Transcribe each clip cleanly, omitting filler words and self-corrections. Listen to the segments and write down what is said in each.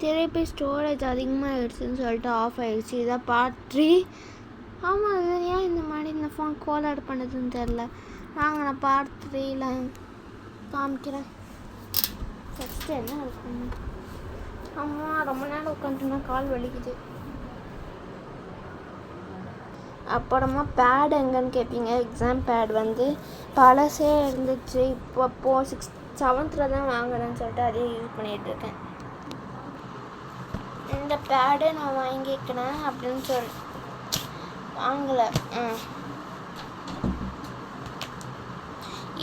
திருப்பி ஸ்டோரேஜ் அதிகமாகிடுச்சுன்னு சொல்லிட்டு ஆஃப் ஆகிடுச்சு. இதான் பார்ட் 3. ஆமாம், அது ஏன் இந்த மாதிரி இந்த ஃபோன் கோலாட் பண்ணுதுன்னு தெரில. வாங்க நான் பார்ட் 3ல் காமிக்கிறேன். ஃபஸ்ட்டு என்ன இருக்குங்க? ஆமாம், ரொம்ப நேரம் உட்காந்துட்டுனா கால் வலிக்குது. அப்புறமா பேட் எங்கன்னு கேட்பீங்க. எக்ஸாம் பேட் வந்து பழசே இருந்துச்சு. இப்போ 7th தான் வாங்குறேன்னு சொல்லிட்டு அதே யூஸ் பண்ணிகிட்ருக்கேன். இந்த பேடை நான் வாங்கிக்கிறேன் அப்படின்னு சொல்லி வாங்கலை.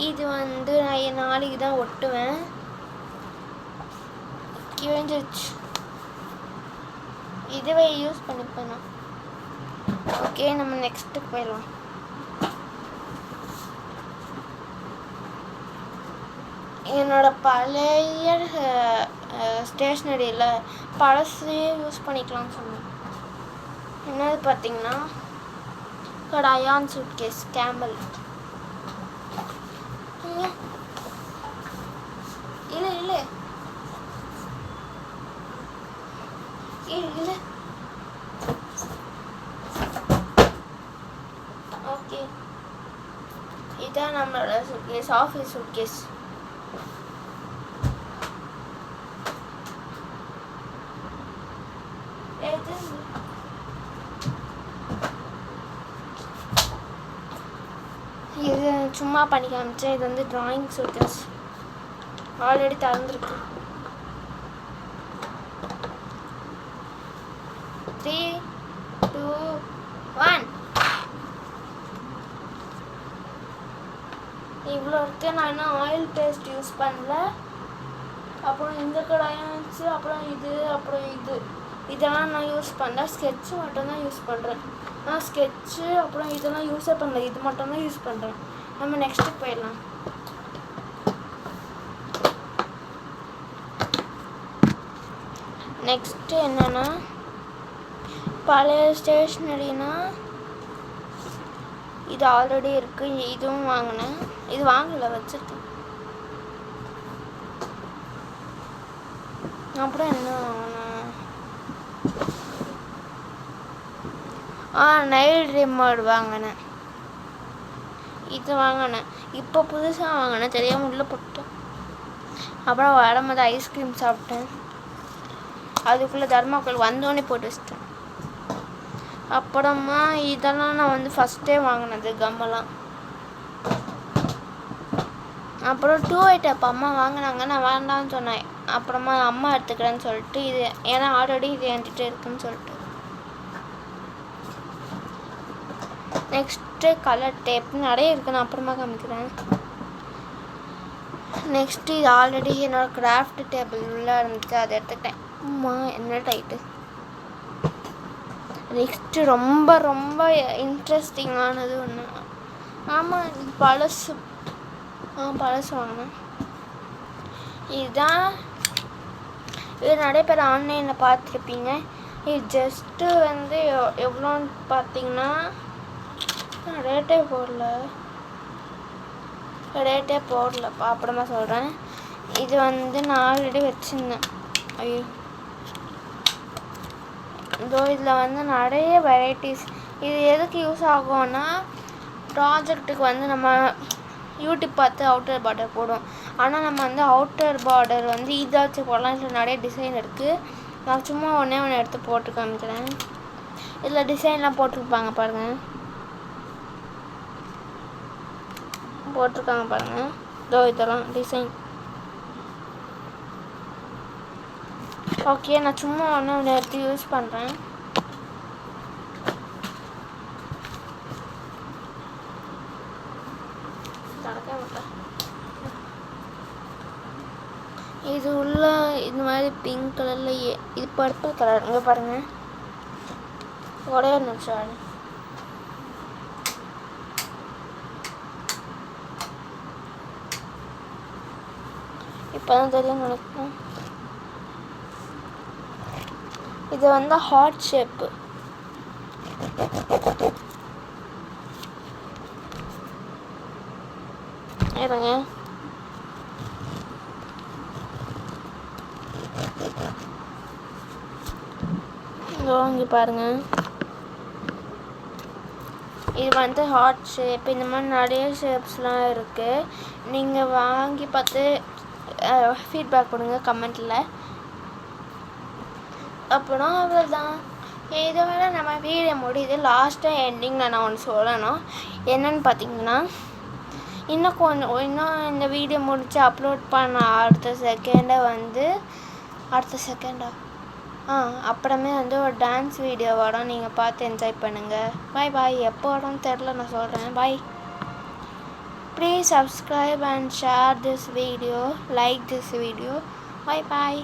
இது வந்து நான் நாளைக்கு தான் ஒட்டுவேன். கிழிஞ்சிருச்சு. இதுவே யூஸ் பண்ணிப்பேன் நான். ஓகே, நம்ம நெக்ஸ்ட்டுக்கு போயிடலாம். என்னோட பழைய ஸ்டேஷ்னரியில் பழசையே யூஸ் பண்ணிக்கலாம்னு சொன்னேன். என்னது பார்த்தீங்கன்னா அயான் சூட்கேஸ் கேமல். இல்லை இல்லை இல்லை ஓகே, இதான் நம்மளோட சூட்கேஸ், ஆஃபீஸ் சூட்கேஸ். இது சும்மா பண்ணி காமிச்சேன். இது வந்து ட்ராயிங் சூட்கேஸ். ஆல்ரெடி திறந்துருக்கு. 3, 2, 1. இவ்வளோ இருக்கு. நான் இன்னும் ஆயில் பேஸ்ட் யூஸ் பண்ணல. அப்புறம் இந்த கடாயம் இருந்துச்சு. அப்புறம் இதெல்லாம் நான் யூஸ் பண்ணல. ஸ்கெட்சு மட்டும்தான் யூஸ் பண்ணுறேன். நான் ஸ்கெட்சு அப்புறம் இதெல்லாம் யூஸே பண்ணல. இது மட்டும்தான் யூஸ் பண்ணுறேன். நம்ம நெக்ஸ்ட்டுக்கு போயிடலாம். நெக்ஸ்ட்டு என்னென்னா பழைய ஸ்டேஷ்னரினா இது ஆல்ரெடி இருக்குது. இதுவும் வாங்கினேன். இது வாங்கலை, வச்சுருக்கேன். அப்புறம் என்ன வாங்கினேன்? நைல் ரிமோட் வாங்கினேன். இது வாங்கினேன். இப்போ புதுசாக வாங்கினேன், தெரியாமல் உள்ளே போட்டேன். அப்புறம் வரும்போது ஐஸ்கிரீம் சாப்பிட்டேன். அதுக்குள்ளே தர்மாக்கோல் வந்தோடனே போட்டு வச்சிட்டேன். அப்புறமா இதெல்லாம் நான் வந்து ஃபஸ்ட்டே வாங்கினது, கம்மெல்லாம். அப்புறம் 2 அப்போ அம்மா வாங்கினாங்க, நான் வேண்டாம்னு சொன்னேன். அப்புறமா அம்மா எடுத்துக்கிறேன்னு சொல்லிட்டு இது, ஏன்னா ஆல்ரெடி இது என்கிட்ட இருக்குன்னு சொல்லிட்டு. நெக்ஸ்ட்டு கலர் டேப் நிறைய இருக்குது, நான் அப்புறமா காமிக்கிறேன். நெக்ஸ்ட்டு இது ஆல்ரெடி என்னோடய கிராஃப்ட் டேபிள் உள்ளே இருந்துச்சு, அதை எடுத்துக்கிட்டேன். அம்மா என்ன டைட்டு. நெக்ஸ்ட்டு ரொம்ப ரொம்ப இன்ட்ரெஸ்டிங்கானது ஒன்று. ஆமாம், இது பழசு. பழசு வாங்கினேன். இதுதான். இது நிறைய பேர் ஆன்லைனில் பார்த்துருப்பீங்க. இது ஜஸ்ட்டு வந்து எவ்வளோன்னு பார்த்தீங்கன்னா ரேட்டே போடலப்பா, அப்புறமா சொல்கிறேன். இது வந்து நான் ஆல்ரெடி வச்சுருந்தேன். ஐயோ, இதோ இதில் வந்து நிறைய வெரைட்டிஸ். இது எதுக்கு யூஸ் ஆகும்னா, ப்ராஜெக்ட்டுக்கு வந்து நம்ம யூடியூப் பார்த்து அவுட்டர் பார்டர் போடுவோம். ஆனால் நம்ம வந்து அவுட்டர் பார்டர் வந்து இதாச்சும் போடலாம். இதில் நிறைய டிசைன் இருக்குது. நான் சும்மா ஒன்றே எடுத்து போட்டு காமிக்கிறேன். இதில் டிசைன்லாம் போட்டிருப்பாங்க பாருங்கள், போட்டிருக்காங்க பாருங்கள். இதோ இதெல்லாம் டிசைன். ஓகே, நான் சும்மா ஒன்று எடுத்து யூஸ் பண்ணுறேன். இது உள்ள இந்த மாதிரி பிங்க் கலரில், இது பர்பிள் கலர். இங்கே பாருங்கள், ஒரே ஒரு நிமிஷம். இப்போ தான் தெரியும் நினைக்கிறேன். இது வந்து ஹார்ட் ஷேப்பு. இருங்க, இங்கே பாருங்கள், இது வந்து ஹார்ட் ஷேப். இந்த மாதிரி நிறைய ஷேப்ஸ்லாம் இருக்குது. நீங்கள் வாங்கி பார்த்து ஃபீட்பேக் கொடுங்க கமெண்ட்டில். அப்புறம் அவ்வளோதான், இதோட நம்ம வீடியோ முடியுது. லாஸ்ட்டாக எண்டிங்கில் நான் ஒன்று சொல்லணும். என்னென்னு பார்த்தீங்கன்னா, இன்னும் இந்த வீடியோ முடித்து அப்லோட் பண்ண அடுத்த செகண்டா அப்புறமே வந்து ஒரு டான்ஸ் வீடியோ வரும். நீங்கள் பார்த்து என்ஜாய் பண்ணுங்கள். பாய் பாய். எப்போ வரும்னு தெரில, நான் சொல்கிறேன். Bye. Please subscribe and share this video, like this video. Bye bye.